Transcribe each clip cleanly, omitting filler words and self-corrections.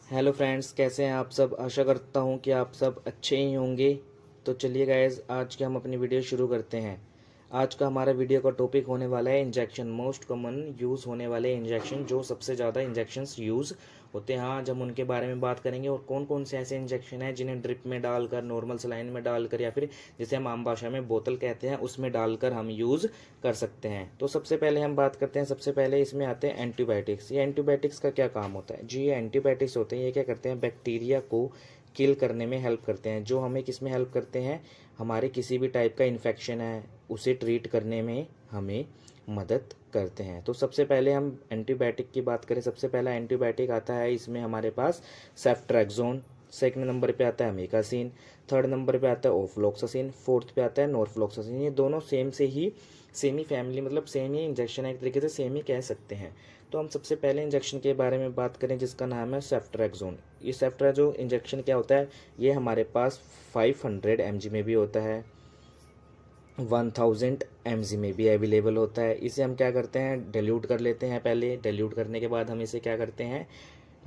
Hello friends, कैसे हैं आप सब। आशा करता हूं कि आप सब अच्छे ही होंगे। तो चलिए गाइस, आज के हम अपनी वीडियो शुरू करते हैं। आज का हमारा वीडियो का टॉपिक होने वाला है इंजेक्शन, मोस्ट कॉमन यूज़ होने वाले इंजेक्शन, जो सबसे ज़्यादा इंजेक्शंस यूज़ होते हैं। आज हम उनके बारे में बात करेंगे और कौन कौन से ऐसे इंजेक्शन हैं जिन्हें ड्रिप में डालकर, नॉर्मल सलाइन में डालकर, या फिर जिसे हम आम भाषा में बोतल कहते हैं उसमें डालकर हम यूज़ कर सकते हैं। तो सबसे पहले हम बात करते हैं, सबसे पहले इसमें आते हैं एंटीबायोटिक्स। ये एंटीबायोटिक्स का क्या काम होता है जी। ये एंटीबायोटिक्स होते हैं, ये क्या करते हैं, बैक्टीरिया को किल करने में हेल्प करते हैं। जो हमें किस में हेल्प करते हैं, हमारे किसी भी टाइप का इन्फेक्शन है उसे ट्रीट करने में हमें मदद करते हैं। तो सबसे पहले हम एंटीबायोटिक की बात करें, सबसे पहला एंटीबायोटिक आता है इसमें हमारे पास सेफ्ट्रैक्सोन। सेकंड नंबर पे आता है अमीकासिन। थर्ड नंबर पे आता है ओफ्लॉक्सासिन। फोर्थ पे आता है नॉर्फ्लॉक्सासिन। ये दोनों सेम ही फैमिली, मतलब सेम ही इंजेक्शन है, एक तरीके से सेम ही कह सकते हैं। तो हम सबसे पहले इंजेक्शन के बारे में बात करें जिसका नाम है सेफ्ट्रैक्सोन। ये सेफ्ट्रा इंजेक्शन क्या होता है, ये हमारे पास 500 mg में भी होता है, 1000 mg में भी अवेलेबल होता है। इसे हम क्या करते हैं, डिल्यूट कर लेते हैं। पहले डिल्यूट करने के बाद हम इसे क्या करते हैं,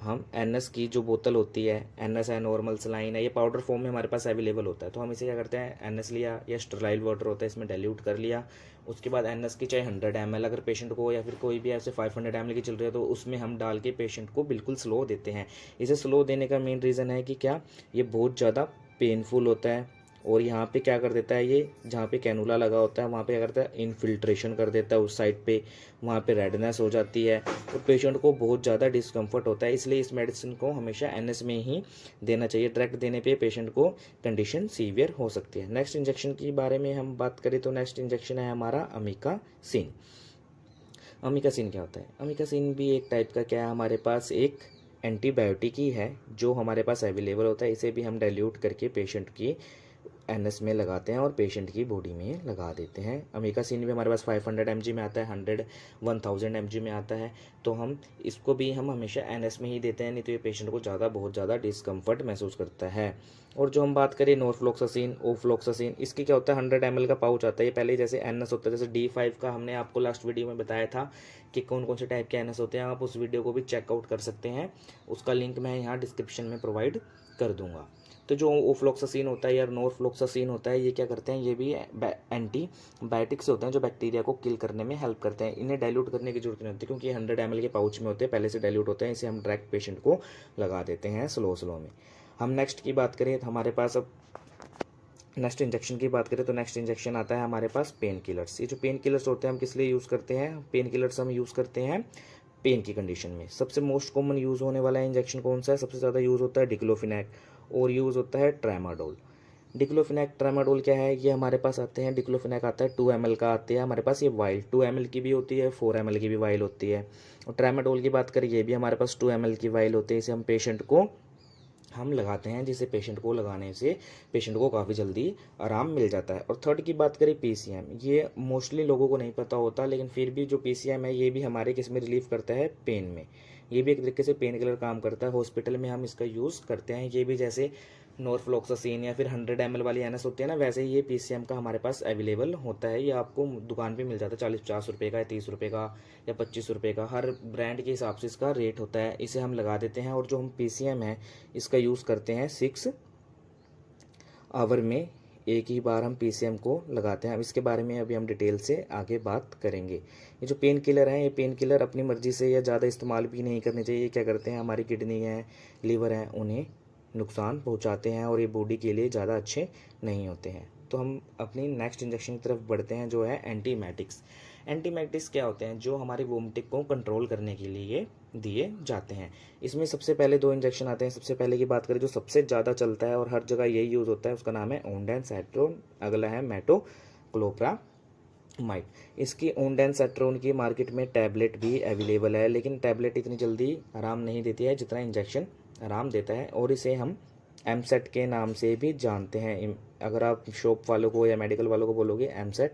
हम एनएस की जो बोतल होती है, एनएस है, नॉर्मल सलाइन है, ये पाउडर फॉर्म में हमारे पास अवेलेबल होता है। तो हम इसे क्या करते हैं, एनएस लिया या स्टरलाइल वाटर होता है, इसमें डिल्यूट कर लिया। उसके बाद एनएस की चाहे 100 ml अगर पेशेंट को, या फिर कोई भी ऐसे 500 ml की चल रही है, तो उसमें हम डाल के पेशेंट को बिल्कुल स्लो देते हैं। इसे स्लो देने का मेन रीज़न है कि क्या, ये बहुत ज़्यादा पेनफुल होता है। और यहाँ पे क्या कर देता है, ये जहाँ पे कैनुला लगा होता है वहाँ पे क्या करता है, इन्फिल्ट्रेशन कर देता है उस साइड पे, वहाँ पे रेडनेस हो जाती है और पेशेंट को बहुत ज़्यादा डिस्कम्फर्ट होता है। इसलिए इस मेडिसिन को हमेशा एनएस में ही देना चाहिए। डायरेक्ट देने पे पेशेंट को कंडीशन सीवियर हो सकती है। नेक्स्ट इंजेक्शन की बारे में हम बात करें तो नेक्स्ट इंजेक्शन है हमारा अमीकासिन। अमीकासिन क्या होता है, अमीकासिन भी एक टाइप का क्या है, हमारे पास एक एंटीबायोटिक ही है जो हमारे पास अवेलेबल होता है। इसे भी हम डाइल्यूट करके पेशेंट की एनएस में लगाते हैं और पेशेंट की बॉडी में लगा देते हैं। अमीकासिन भी हमारे पास 500 mg में आता है, 1000 mg में आता है। तो हम इसको भी हम हमेशा एनएस में ही देते हैं, नहीं तो ये पेशेंट को बहुत ज़्यादा डिस्कम्फर्ट महसूस करता है। और जो हम बात करें नॉर्फ्लॉक्सासिन, ओफ्लॉक्सासिन, इसकी क्या होता है, 100 ml का पाउच आता है। ये पहले जैसे एनएस होता है, जैसे D5 का हमने आपको लास्ट वीडियो में बताया था कि कौन कौन से टाइप के एनएस होते हैं। आप उस वीडियो को भी चेकआउट कर सकते हैं, उसका लिंक मैं यहाँ डिस्क्रिप्शन में प्रोवाइड कर दूंगा। तो जो ओफ्लॉक्सासिन होता है या नॉर्फ्लॉक्सासिन होता है, ये क्या करते हैं, ये भी एंटीबायोटिक्स होते हैं जो बैक्टीरिया को किल करने में हेल्प करते हैं। इन्हें डाइल्यूट करने की जरूरत नहीं होती क्योंकि ये 100 ml के पाउच में होते हैं, पहले से डाइल्यूट होते हैं। इसे हम डायरेक्ट पेशेंट को लगा देते हैं स्लो में। हम नेक्स्ट की बात करें तो हमारे पास अब नेक्स्ट इंजेक्शन की बात करें तो नेक्स्ट इंजेक्शन आता है हमारे पास पेन किलर्स। ये जो पेन किलर्स होते हैं हम किस लिए यूज़ करते हैं, पेन किलर्स हम यूज़ करते हैं पेन की कंडीशन में। सबसे मोस्ट कॉमन यूज़ होने वाला इंजेक्शन कौन सा है, सबसे ज़्यादा यूज़ होता है डिक्लोफिनैक और यूज़ होता है ट्रामाडोल। डिक्लोफिनैक ट्रामाडोल क्या है, ये हमारे पास आते हैं, डिक्लोफिनैक आता है 2 ml का आते हैं हमारे पास। ये वाइल 2 ml की भी होती है, 4 ml की भी वाइल होती है। और ट्रामाडोल की बात करें, ये भी हमारे पास 2 ml की वाइल होती है। इसे हम पेशेंट को हम लगाते हैं, जिसे पेशेंट को लगाने से पेशेंट को काफ़ी जल्दी आराम मिल जाता है। और थर्ड की बात करें पीसीएम, ये मोस्टली लोगों को नहीं पता होता, लेकिन फिर भी जो पीसीएम है ये भी हमारे किस में रिलीफ करता है, पेन में। ये भी एक तरीके से पेन किलर काम करता है, हॉस्पिटल में हम इसका यूज़ करते हैं। ये भी जैसे नॉर्फ्लॉक्सासिन या फिर 100 ml वाली एनएस होती है ना, वैसे ही ये पीसीएम का हमारे पास अवेलेबल होता है। ये आपको दुकान पे मिल जाता है 40-50 रुपये का, या 30 रुपये का, या 25 रुपये का, हर ब्रांड के हिसाब से इसका रेट होता है। इसे हम लगा देते हैं और जो हम पीसीएम है इसका यूज़ करते हैं 6 आवर में एक ही बार हम पीसीएम को लगाते हैं। अब इसके बारे में अभी हम डिटेल से आगे बात करेंगे। ये जो पेन किलर हैं, ये पेन किलर अपनी मर्जी से या ज़्यादा इस्तेमाल भी नहीं करने चाहिए। ये क्या करते हैं, हमारी किडनी है, लीवर है, उन्हें नुकसान पहुंचाते हैं और ये बॉडी के लिए ज़्यादा अच्छे नहीं होते हैं। तो हम अपनी नेक्स्ट इंजेक्शन की तरफ बढ़ते हैं जो है एंटीमेटिक्स। एंटीमेटिक्स क्या होते हैं, जो हमारी वोमिटिंग को कंट्रोल करने के लिए दिए जाते हैं। इसमें सबसे पहले 2 इंजेक्शन आते हैं। सबसे पहले की बात करें जो सबसे ज़्यादा चलता है और हर जगह यही यूज़ होता है, उसका नाम है ओंडेनसेट्रोन। अगला है मेटोक्लोप्रामाइड। इसकी ओंडेनसेट्रोन की मार्केट में टैबलेट भी अवेलेबल है, लेकिन टैबलेट इतनी जल्दी आराम नहीं देती है जितना इंजेक्शन आराम देता है, और इसे हम एमसेट के नाम से भी जानते हैं। अगर आप शॉप वालों को या मेडिकल वालों को बोलोगे एमसेट,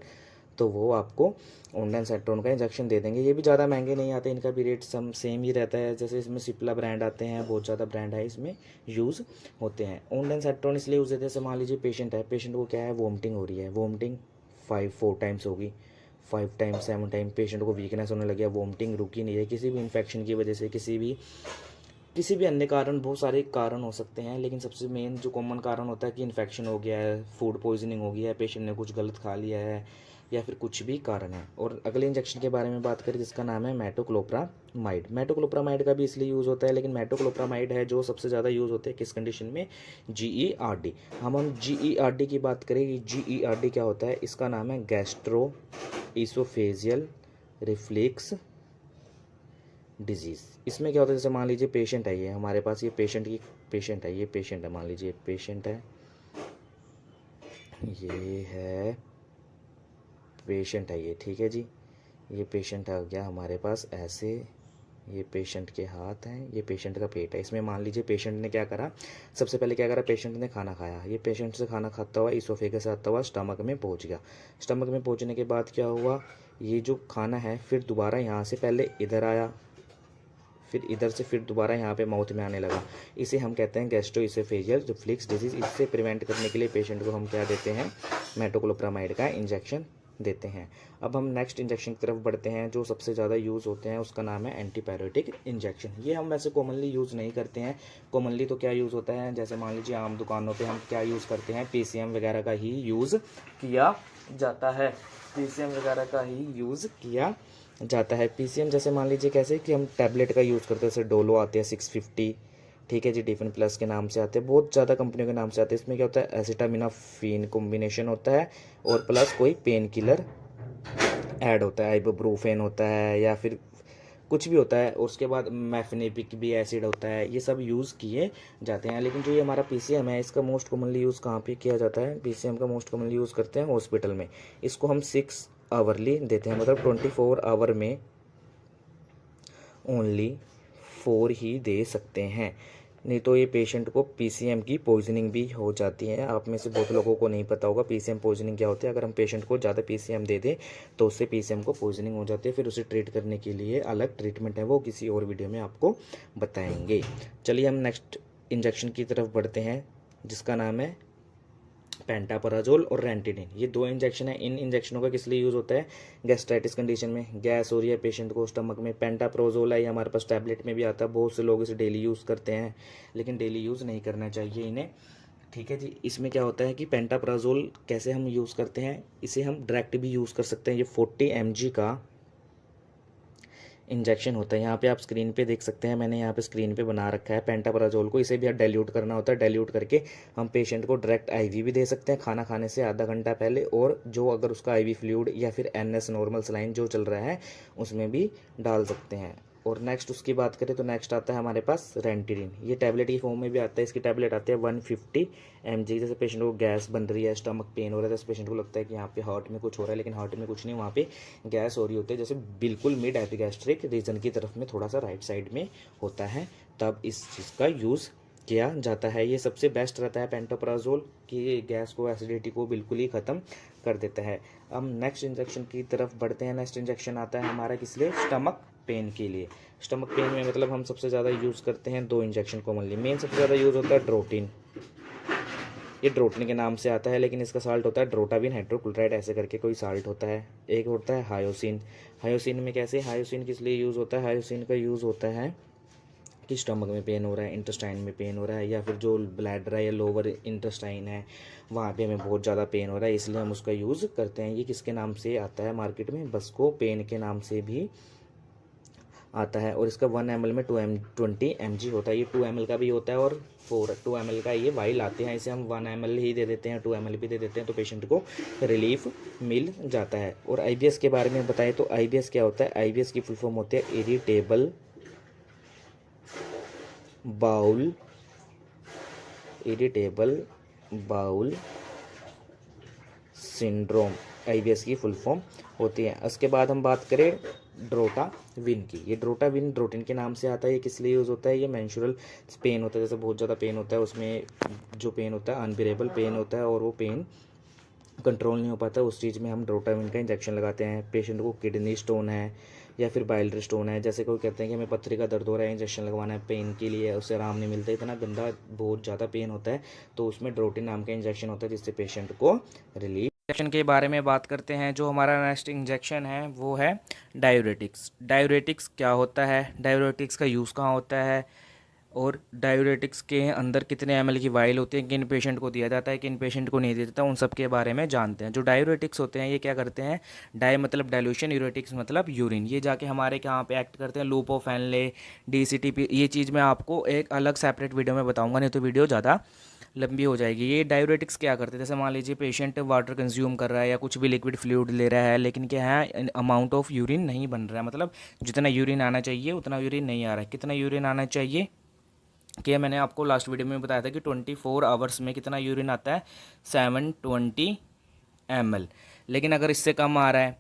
तो वो आपको ओंडेनसेट्रोन का इंजेक्शन दे देंगे। ये भी ज़्यादा महंगे नहीं आते, इनका भी रेट सेम ही रहता है। जैसे इसमें सिप्ला ब्रांड आते हैं, बहुत ज़्यादा ब्रांड है इसमें यूज़ होते हैं। ओंडेनसेट्रोन इसलिए यूज़ देते हैं, जैसे मान लीजिए पेशेंट है, पेशेंट को क्या है, वोमिटिंग हो रही है, वोमिटिंग 4 टाइम्स होगी, 5 टाइम्स 7 टाइम पेशेंट को वीकनेस होने लगी है, वोमिटिंग रुकी नहीं है, किसी भी इन्फेक्शन की वजह से, किसी भी किसी भी अन्य कारण, बहुत सारे कारण हो सकते हैं, लेकिन सबसे मेन जो कॉमन कारण होता है कि इन्फेक्शन हो गया है, फूड पॉइजनिंग हो गया है, पेशेंट ने कुछ गलत खा लिया है, या फिर कुछ भी कारण है। और अगले इंजेक्शन के बारे में बात करें जिसका नाम है मेटोक्लोप्रामाइड। मेटोक्लोप्रामाइड का भी इसलिए यूज़ होता है, लेकिन मेटोक्लोप्रामाइड है जो सबसे ज़्यादा यूज़ होते हैं किस कंडीशन में, GERD। हम GERD की बात करें, GERD क्या होता है, इसका नाम है गैस्ट्रो ईसोफेजियल रिफ्लेक्स डिजीज़। इसमें क्या होता है, जैसे मान लीजिए पेशेंट है, ये हमारे पास, ये पेशेंट है, मान लीजिए पेशेंट है, ये है पेशेंट है ये, ठीक है जी। ये पेशेंट आ गया हमारे पास ऐसे, ये पेशेंट के हाथ हैं, ये पेशेंट का पेट है। इसमें मान लीजिए पेशेंट ने क्या करा, सबसे पहले क्या करा, पेशेंट ने खाना खाया, ये पेशेंट से खाना खाता हुआ इसोफेगस से आता हुआ स्टमक में पहुंच गया। स्टमक में पहुंचने के बाद क्या हुआ, ये जो खाना है फिर दोबारा यहाँ से पहले इधर आया, फिर इधर से फिर दोबारा यहाँ पे माउथ में आने लगा। इसे हम कहते हैं गैस्ट्रोइसोफेजियल रिफ्लक्स डिजीज़। इससे प्रिवेंट करने के लिए पेशेंट को हम क्या देते हैं, मेटोक्लोप्रामाइड का इंजेक्शन देते हैं। अब हम नेक्स्ट इंजेक्शन की तरफ बढ़ते हैं जो सबसे ज़्यादा यूज़ होते हैं, उसका नाम है एंटीपायरेटिक इंजेक्शन। ये हम वैसे कॉमनली यूज़ नहीं करते हैं। कॉमनली तो क्या यूज़ होता है, जैसे मान लीजिए आम दुकानों पे हम क्या यूज़ करते हैं, PCM वगैरह का ही यूज़ किया जाता है, PCM वगैरह का ही यूज़ किया जाता है। PCM जैसे मान लीजिए कैसे कि हम टैबलेट का यूज़ करते हैं, जैसे डोलो आते हैं 650, ठीक है जी, डिफेन प्लस के नाम से आते हैं, बहुत ज़्यादा कंपनियों के नाम से आते हैं। इसमें क्या होता है, एसिटामिनाफिन कॉम्बिनेशन होता है और प्लस कोई पेन किलर ऐड होता है, आइबुप्रोफेन होता है या फिर कुछ भी होता है, और उसके बाद मैफेनेपिक भी एसिड होता है, ये सब यूज़ किए जाते हैं। लेकिन जो ये हमारा PCM है, इसका मोस्ट कॉमनली यूज़ कहाँ पे किया जाता है, PCM का मोस्ट कॉमनली यूज़ करते हैं हॉस्पिटल में। इसको हम 6 आवरली देते हैं, मतलब 24 आवर में ओनली 4 ही दे सकते हैं, नहीं तो ये पेशेंट को PCM की पॉइजनिंग भी हो जाती है। आप में से बहुत लोगों को नहीं पता होगा PCM पॉइजनिंग क्या होती है। अगर हम पेशेंट को ज़्यादा PCM दे दें तो उससे PCM को पॉइजनिंग हो जाती है। फिर उसे ट्रीट करने के लिए अलग ट्रीटमेंट है, वो किसी और वीडियो में आपको बताएंगे। चलिए हम नेक्स्ट इंजेक्शन की तरफ बढ़ते हैं जिसका नाम है पेंटापराजोल और रेंटिडिन। ये 2 इंजेक्शन है। इन इंजेक्शनों का किस लिए यूज़ होता है, गैस्ट्राइटिस कंडीशन में, गैस हो रही है पेशेंट को स्टमक में। पेंटाप्रोजोल है, ये हमारे पास टैबलेट में भी आता है, बहुत से लोग इसे डेली यूज़ करते हैं, लेकिन डेली यूज़ नहीं करना चाहिए इन्हें, ठीक है जी। इसमें क्या होता है कि पेंटाप्राजोल कैसे हम यूज़ करते हैं, इसे हम डायरेक्ट भी यूज़ कर सकते हैं। ये 40 mg का इंजेक्शन होता है, यहाँ पे आप स्क्रीन पे देख सकते हैं, मैंने यहाँ पे स्क्रीन पे बना रखा है पेंटापराजोल को। इसे भी डाइल्यूट करना होता है, डाइल्यूट करके हम पेशेंट को डायरेक्ट IV भी दे सकते हैं खाना खाने से आधा घंटा पहले, और जो अगर उसका IV फ्लूइड या फिर NS नॉर्मल सलाइन जो चल रहा है उसमें भी डाल सकते हैं। और नेक्स्ट उसकी बात करें तो नेक्स्ट आता है हमारे पास रेंटिडिन। ये टैबलेट की फॉर्म में भी आता है, इसकी टैबलेट आती है 150 mg। जैसे पेशेंट को गैस बन रही है, स्टमक पेन हो रहा है, जैसे पेशेंट को लगता है कि यहाँ पे हार्ट में कुछ हो रहा है, लेकिन हार्ट में कुछ नहीं, वहाँ पे गैस हो रही होती है, जैसे बिल्कुल मिड एपिगैस्ट्रिक रीजन की तरफ में, थोड़ा सा राइट साइड में होता है, तब इस चीज़ का यूज़ किया जाता है। ये सबसे बेस्ट रहता है पेंटोप्राजोल कि ये गैस को, एसिडिटी को बिल्कुल ही ख़त्म कर देता है। अब नेक्स्ट इंजेक्शन की तरफ बढ़ते हैं। नेक्स्ट इंजेक्शन आता है हमारा किस लिए, स्टमक पेन के लिए। स्टमक पेन में मतलब हम सबसे ज़्यादा यूज़ करते हैं 2 इंजेक्शन कॉमनली। मेन सबसे ज़्यादा यूज़ होता है ड्रोटिन, ये ड्रोटिन के नाम से आता है, लेकिन इसका साल्ट होता है ड्रोटाविन हाइड्रोक्लोराइड, ऐसे करके कोई साल्ट होता है। एक होता है हायोसिन। हायोसिन में कैसे, हायोसिन किस लिए यूज़ होता है, हायोसिन का यूज़ होता है कि स्टमक में पेन हो रहा है, इंटेस्टाइन में पेन हो रहा है, या फिर जो ब्लैडर है या लोअर इंटेस्टाइन है वहाँ पे हमें बहुत ज़्यादा पेन हो रहा है, इसलिए हम उसका यूज़ करते हैं। ये किसके नाम से आता है मार्केट में, बस्को पेन के नाम से भी आता है, और इसका 1 ml में 20 mg होता है। ये 2 ml का भी होता है और 2 ml का ये वाइल आते हैं। इसे हम 1 ml ही दे देते हैं, 2 ml भी दे देते हैं, तो पेशेंट को रिलीफ मिल जाता है। और IBS के बारे में बताएं तो IBS क्या होता है, IBS की फुल फॉर्म होती है irritable bowel, irritable bowel syndrome IBS की फुल फॉर्म होती है। उसके बाद हम बात करें ड्रोटाविन की। ये ड्रोटाविन ड्रोटिन के नाम से आता है। ये किस लिए यूज़ होता है, ये मेंस्ट्रुअल पेन होता है, जैसे बहुत ज़्यादा पेन होता है, उसमें जो पेन होता है अनबियरेबल पेन होता है और वो पेन कंट्रोल नहीं हो पाता, उस चीज़ में हम ड्रोटाविन का इंजेक्शन लगाते हैं। पेशेंट को किडनी स्टोन है या फिर बाइलरी स्टोन है, जैसे कोई कहते हैं कि हमें पथरी का दर्द हो रहा है, इंजेक्शन लगवाना है पेन के लिए, उससे आराम नहीं मिलता, इतना गंदा बहुत ज़्यादा पेन होता है, तो उसमें ड्रोटिन नाम का इंजेक्शन होता है जिससे पेशेंट को रिलीफ। इंजेक्शन के बारे में बात करते हैं। जो हमारा नेक्स्ट इंजेक्शन है वो है डायूरेटिक्स। डायूरेटिक्स क्या होता है, डायूरेटिक्स का यूज़ कहाँ होता है, और डायूरेटिक्स के अंदर कितने एमएल की वाइल होती है, किन पेशेंट को दिया जाता है, किन पेशेंट को नहीं दिया जाता, उन सब के बारे में जानते हैं। जो डायूरेटिक्स होते हैं ये क्या करते हैं, डाई मतलब डाइल्यूशन, यूरेटिक्स मतलब यूरिन, ये जाके हमारे यहाँ पे एक्ट करते हैं। लूप ऑफ हेनले, डीसीटीपी, ये चीज़ मैं आपको एक अलग सेपरेट वीडियो में बताऊंगा, नहीं तो वीडियो ज़्यादा लंबी हो जाएगी। ये डायूरेटिक्स क्या करते हैं, जैसे मान लीजिए पेशेंट वाटर कंज्यूम कर रहा है या कुछ भी लिक्विड फ्लूइड ले रहा है, लेकिन क्या है अमाउंट ऑफ यूरिन नहीं बन रहा है, मतलब जितना यूरिन आना चाहिए उतना यूरिन नहीं आ रहा है। कितना यूरिन आना चाहिए, कि मैंने आपको लास्ट वीडियो में बताया था कि 24 आवर्स में कितना यूरिन आता है, 720 ml। लेकिन अगर इससे कम आ रहा है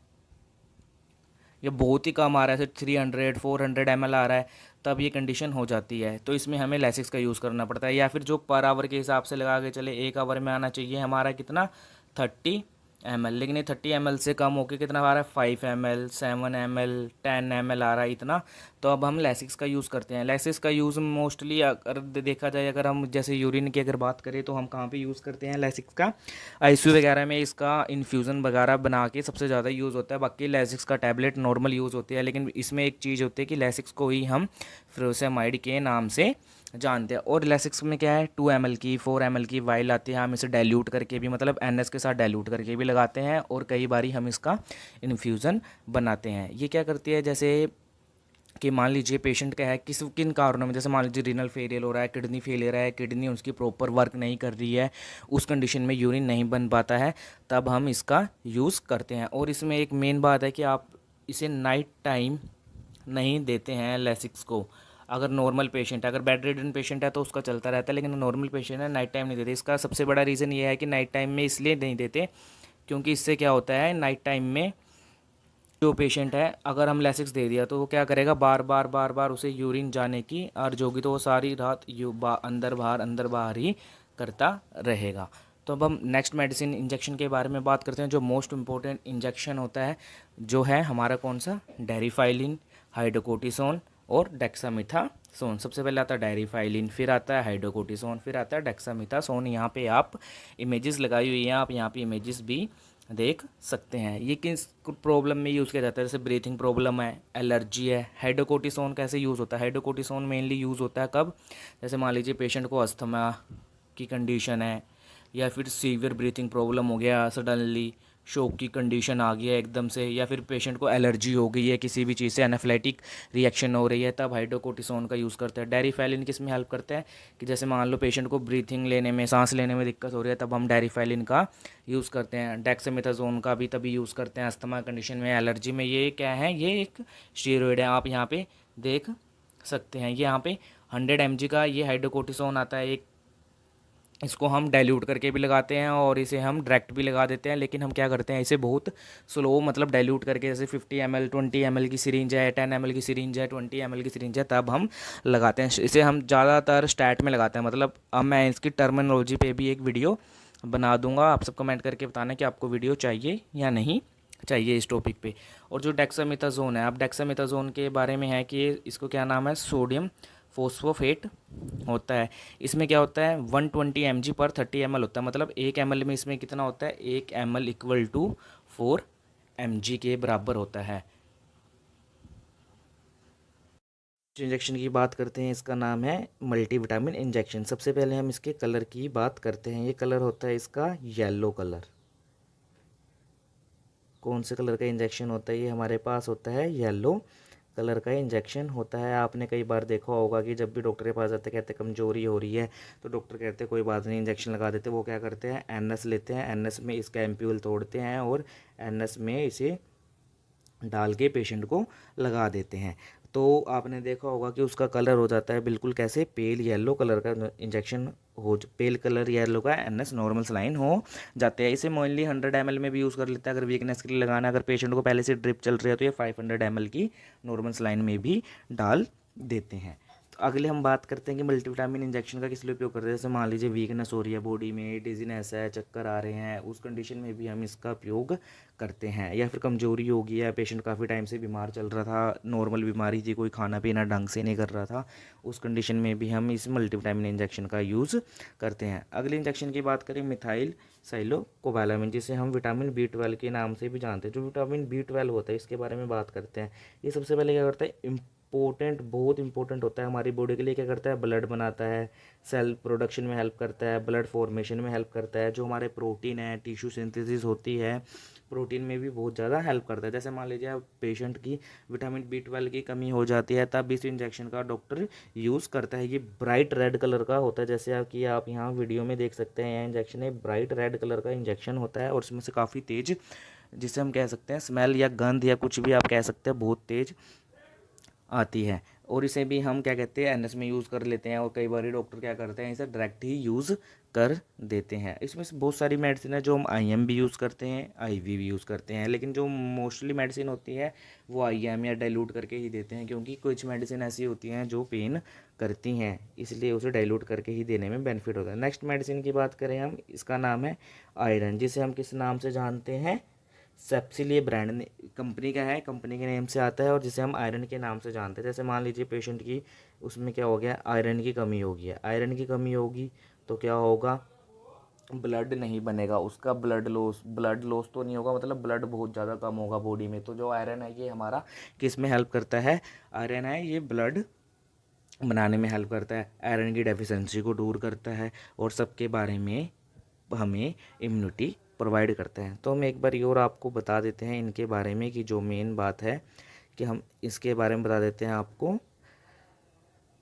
या बहुत ही कम आ रहा है, सिर्फ 300-400 ml आ रहा है, तब ये कंडीशन हो जाती है। तो इसमें हमें लैसिक्स का यूज़ करना पड़ता है, या फिर जो पर आवर के हिसाब से लगा के चले, 1 आवर में आना चाहिए हमारा कितना, 30 ml, लेकिन ये 30 ml से कम होकर कितना आ रहा है, 5 ml, 7 ml, 10 ml आ रहा है इतना। तो अब हम लैसिक्स का यूज़ करते हैं। लैसिक्स का यूज़ मोस्टली अगर देखा जाए, अगर हम जैसे यूरिन की अगर बात करें तो हम कहाँ पे यूज़ करते हैं लैसिक्स का, आईसीयू वगैरह में इसका इन्फ्यूज़न वगैरह बना के सबसे ज़्यादा यूज़ होता है। बाकी लैसिक्स का टैबलेट नॉर्मल यूज़ होती है, लेकिन इसमें एक चीज़ होती है कि लैसिक्स को ही हम फ्यूरोसेमाइड के नाम से जानते हैं। और लैसिक्स में क्या है, 2 ml की, 4 ml की वाइल आती है। हम इसे डाइल्यूट करके भी, मतलब एनएस के साथ डाइल्यूट करके भी लगाते हैं, और कई बारी हम इसका इन्फ्यूज़न बनाते हैं। ये क्या करती है, जैसे कि मान लीजिए पेशेंट का है किस किन कारणों में, जैसे मान लीजिए रीनल फेलियर हो रहा है, किडनी फेलियर है, किडनी उसकी प्रॉपर वर्क नहीं कर रही है, उस कंडीशन में यूरिन नहीं बन पाता है, तब हम इसका यूज़ करते हैं। और इसमें एक मेन बात है कि आप इसे नाइट टाइम नहीं देते हैं लैसिक्स को। अगर नॉर्मल पेशेंट है, अगर बेड रिडन पेशेंट है तो उसका चलता रहता है, लेकिन नॉर्मल पेशेंट है नाइट टाइम नहीं देते। इसका सबसे बड़ा रीज़न ये है कि नाइट टाइम में इसलिए नहीं देते क्योंकि इससे क्या होता है, नाइट टाइम में जो पेशेंट है, अगर हम लैसिक्स दे दिया तो वो क्या करेगा, बार बार बार बार उसे यूरिन जाने की अर्ज होगी, तो वो सारी रात अंदर बाहर ही करता रहेगा। तो अब हम नेक्स्ट मेडिसिन इंजेक्शन के बारे में बात करते हैं। जो मोस्ट इम्पोर्टेंट इंजेक्शन होता है जो है हमारा कौन सा, डेरिफाइलिन, हाइड्रोकोर्टिसोन और डेक्सामेथासोन। सबसे पहले आता है डेरिफाइलिन, फिर आता है हाइड्रोकोर्टिसोन, फिर आता है डेक्सामेथासोन। यहाँ पे आप इमेजेस लगाई हुई हैं, आप यहाँ पे इमेजेस भी देख सकते हैं। ये किस प्रॉब्लम में यूज़ किया जाता है, जैसे ब्रीथिंग प्रॉब्लम है, एलर्जी है। हाइड्रोकोर्टिसोन कैसे यूज़ होता है, हाइड्रोकोर्टिसोन मेनली यूज़ होता है कब, जैसे मान लीजिए पेशेंट को अस्थमा की कंडीशन है, या फिर सीवियर ब्रीथिंग प्रॉब्लम हो गया, सडनली शोक की कंडीशन आ गई है एकदम से, या फिर पेशेंट को एलर्जी हो गई है किसी भी चीज़ से, एनाफ्लेटिक रिएक्शन हो रही है, तब हाइड्रोकोर्टिसोन का यूज़ करते हैं। डेरिफाइलिन किस में हेल्प करता है, कि जैसे मान लो पेशेंट को ब्रीथिंग लेने में, सांस लेने में दिक्कत हो रही है, तब हम डेरिफाइलिन का यूज़ करते हैं। डेक्सामेथासोन का भी तभी यूज़ करते हैं अस्थमा कंडीशन में, एलर्जी में। ये क्या है, ये एक स्टेरॉइड है, आप यहाँ पे देख सकते हैं। ये यहाँ पे 100 mg का ये हाइड्रोकोर्टिसोन आता है एक। इसको हम डाइल्यूट करके भी लगाते हैं और इसे हम डायरेक्ट भी लगा देते हैं, लेकिन हम क्या करते हैं इसे बहुत स्लो, मतलब डाइल्यूट करके, जैसे 50 ml 20 ml की सिरिंज है, 10 ml की सिरिंज है, 20 ml की सिरिंज है, तब हम लगाते हैं इसे। हम ज़्यादातर स्टैट में लगाते हैं, मतलब अब मैं इसकी टर्मिनोलॉजी पे भी एक वीडियो बना दूंगा। आप सब कमेंट करके बताना कि आपको वीडियो चाहिए या नहीं चाहिए इस टॉपिक पे। और जो डेक्सामेथासोन है, अब डेक्सामेथासोन के बारे में है कि इसको क्या नाम है, सोडियम फोस्फोफेट होता है। इसमें क्या होता है, 120 mg पर 30 ml होता है, मतलब 1 ml में इसमें कितना होता है, 1 ml इक्वल टू 4 mg के बराबर होता है। इंजेक्शन की बात करते हैं, इसका नाम है मल्टीविटामिन इंजेक्शन। सबसे पहले हम इसके कलर की बात करते हैं। ये कलर होता है इसका येलो कलर। कौन से कलर का इंजेक्शन होता है, ये हमारे पास होता है येलो कलर का इंजेक्शन होता है। आपने कई बार देखा होगा कि जब भी डॉक्टर के पास जाते कहते कमजोरी हो रही है, तो डॉक्टर कहते कोई बात नहीं इंजेक्शन लगा देते। वो क्या करते हैं, एनएस लेते हैं, एनएस में इसका एम्प्यूल तोड़ते हैं और एनएस में इसे डाल के पेशेंट को लगा देते हैं। तो आपने देखा होगा कि उसका कलर हो जाता है बिल्कुल कैसे, पेल येलो कलर का इंजेक्शन हो, पेल कलर येलो का एनएस नॉर्मल सलाइन हो जाते हैं। इसे मोनली 100 ml में भी यूज़ कर लेते हैं अगर वीकनेस के लिए लगाना है। अगर पेशेंट को पहले से ड्रिप चल रही है तो ये 500 ml की नॉर्मल सलाइन में भी डाल देते हैं। तो अगले हम बात करते हैं कि मल्टीविटामिन इंजेक्शन का किस लिए उपयोग करते हैं। जैसे मान लीजिए वीकनेस हो रही है बॉडी में, डिजीनेस है, चक्कर आ रहे हैं, उस कंडीशन में भी हम इसका उपयोग करते हैं। या फिर कमजोरी हो गई है, पेशेंट काफ़ी टाइम से बीमार चल रहा था, नॉर्मल बीमारी थी, कोई खाना पीना ढंग से नहीं कर रहा था, उस कंडीशन में भी हम इस मल्टीविटामिन इंजेक्शन का यूज़ करते हैं। अगले इंजेक्शन की बात करें, मिथाइल साइलोकोबालामिन, जिसे हम विटामिन B12 के नाम से भी जानते हैं। जो विटामिन B12 होता है इसके बारे में बात करते हैं। ये सबसे पहले क्या करता है, बहुत इंपॉर्टेंट होता है हमारी बॉडी के लिए। क्या करता है, ब्लड बनाता है, सेल प्रोडक्शन में हेल्प करता है, ब्लड फॉर्मेशन में हेल्प करता है, जो हमारे प्रोटीन है, टिश्यू सिंथेसिस होती है, प्रोटीन में भी बहुत ज़्यादा हेल्प करता है। जैसे मान लीजिए पेशेंट की विटामिन B12 की कमी हो जाती है, तब इस इंजेक्शन का डॉक्टर यूज़ करता है। ये ब्राइट रेड कलर का होता है, जैसे कि आप यहाँ वीडियो में देख सकते हैं। यह इंजेक्शन है ब्राइट रेड कलर का इंजेक्शन होता है और इसमें से काफ़ी तेज़, जिसे हम कह सकते हैं स्मेल या गंध या कुछ भी आप कह सकते हैं, बहुत तेज़ आती है। और इसे भी हम क्या कहते हैं, एनएस में यूज़ कर लेते हैं, और कई बार डॉक्टर क्या करते हैं, इसे डायरेक्ट ही यूज़ कर देते हैं। इसमें से बहुत सारी मेडिसिन है जो हम IM भी यूज़ करते हैं, IV भी यूज़ करते हैं, लेकिन जो मोस्टली मेडिसिन होती है वो IM या डाइल्यूट करके ही देते हैं, क्योंकि कुछ मेडिसिन ऐसी होती हैं जो पेन करती हैं, इसलिए उसे डाइल्यूट करके ही देने में बेनिफिट होता है। नेक्स्ट मेडिसिन की बात करें हम, इसका नाम है आयरन, जिसे हम किस नाम से जानते हैं, सेप्सिल। ये ब्रांड कंपनी का है, कंपनी के नेम से आता है, और जिसे हम आयरन के नाम से जानते हैं। जैसे मान लीजिए पेशेंट की उसमें क्या हो गया, आयरन की कमी हो गई है। आयरन की कमी होगी तो क्या होगा, ब्लड नहीं बनेगा, उसका ब्लड लॉस तो नहीं होगा, मतलब ब्लड बहुत ज़्यादा कम होगा बॉडी में। तो जो आयरन है ये हमारा किस में हेल्प करता है, आयरन है ये ब्लड बनाने में हेल्प करता है, आयरन की डेफिशिएंसी को दूर करता है, और सबके बारे में हमें इम्यूनिटी प्रोवाइड करते हैं। तो हम एक बार और आपको बता देते हैं इनके बारे में, कि जो मेन बात है कि हम इसके बारे में बता देते हैं आपको।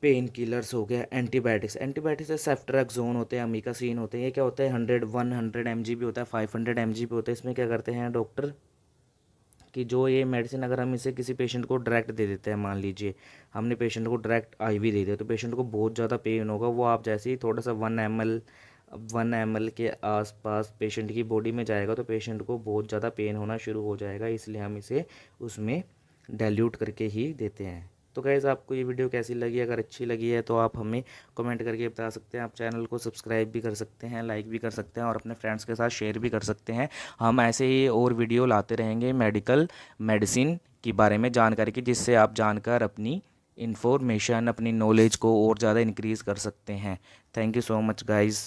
पेन किलर्स हो गया, एंटीबायोटिक्स से सेफ्ट्रैक्सोन होते हैं, अमीकासिन होते हैं। ये क्या होता है, 100 mg भी होता है, 500 mg भी होता है। इसमें क्या करते हैं डॉक्टर कि जो ये मेडिसिन अगर हम इसे किसी पेशेंट को डायरेक्ट दे देते हैं, मान लीजिए हमने पेशेंट को डायरेक्ट IV दे दिया, तो पेशेंट को बहुत ज़्यादा पेन होगा। वो आप जैसे ही थोड़ा सा 1 ml के आसपास पेशेंट की बॉडी में जाएगा तो पेशेंट को बहुत ज़्यादा पेन होना शुरू हो जाएगा, इसलिए हम इसे उसमें डाइल्यूट करके ही देते हैं। तो गाइज़ आपको ये वीडियो कैसी लगी, अगर अच्छी लगी है तो आप हमें कमेंट करके बता सकते हैं। आप चैनल को सब्सक्राइब भी कर सकते हैं, लाइक भी कर सकते हैं, और अपने फ्रेंड्स के साथ शेयर भी कर सकते हैं। हम ऐसे ही और वीडियो लाते रहेंगे मेडिसिन के बारे में जानकारी की, जिससे आप जानकर अपनी इंफॉर्मेशन, अपनी नॉलेज को और ज़्यादा इंक्रीज़ कर सकते हैं। Thank you so much guys.